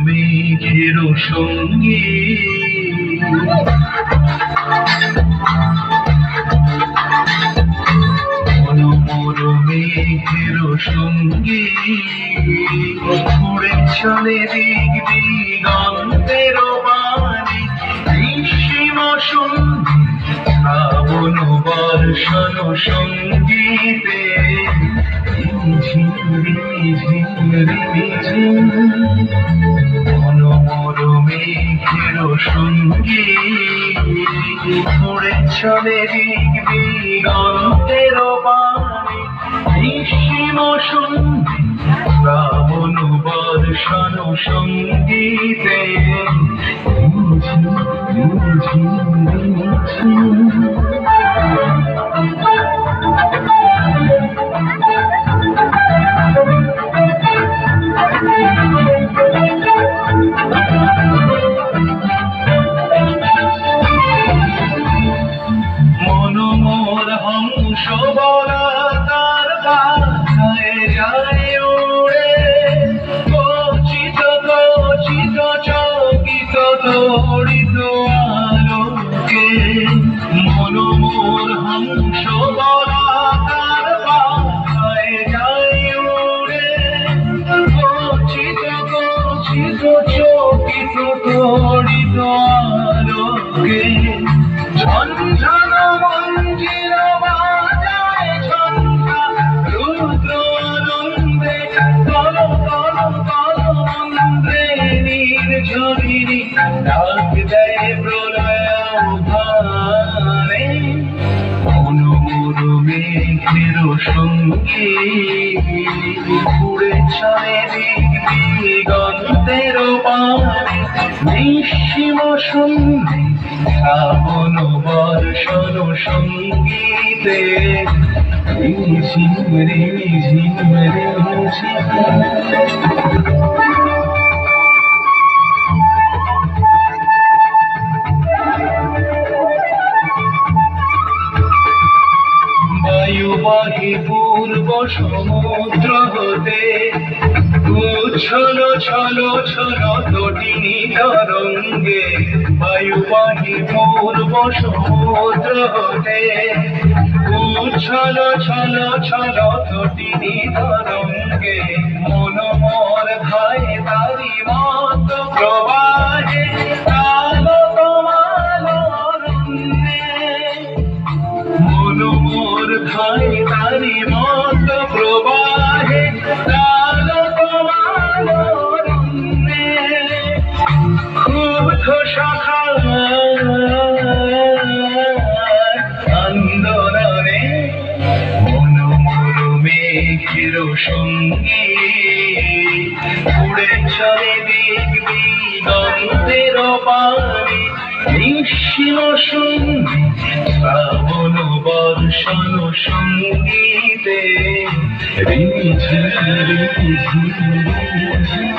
মেঘের সঙ্গী মনোমর মেঘের সঙ্গী উড়ে চলে দিক দিগন্তের বাণী গ্রীষ্ম শ্রাবণ বর্ষণ সঙ্গীতে মনোমর মেঘের সঙ্গী উড়ে চলে দিক দিগন্তের বাণী গ্রীষ্ম শ্রাবণ বর্ষণ সঙ্গীতে মনোমর হংস বলা তার বাসায় যায় উড়ে কচিত কচিত চকিত তড়িত আলোকে মনোমর হংস বলা তার বাসায় যায় উড়ে কচিত কচিত চকিত তড়িত আলোকে ঝনঝন মঞ্জির বাজায় ঝঞ্ঝা রুদ্র আনন্দে তল তল তল মন্দ্রে নির্ঝরিণী ডাক দেয় প্রলয় আহ্বানে মনোমর মেঘের সঙ্গী উড়ে চলে দিক দিগন্তের বাণী নিঃসীম সন্ধি শ্রাবণ বর্ষণ সঙ্গীতে রিঝিম রিঝিম রিঝিম বায়ুবাহী পূর্ব সমুদ্র হতে ছলো ছলো ছলো তটিনী তরঙ্গে বায়ুবাহী পূর্ব সমুদ্র হতে ছলো ছলো ছলো তটিনী তরঙ্গে মনোমর ধায় তারি মত প্রবাহে কালো তোমালো অরণ্যে মনোমর ধায় তারি মত প্রবাহে কালো তোমালো অরণ্যে ক্ষুব্ধ শাখা আন্দোলনে মনোমর মেঘের সঙ্গী উড়ে চলে দিক দিগন্তের বাণী নিঃসীম সন্ধি শ্রাবণ বর্ষণ সঙ্গীতে রিঝিম রিঝিম রিঝিম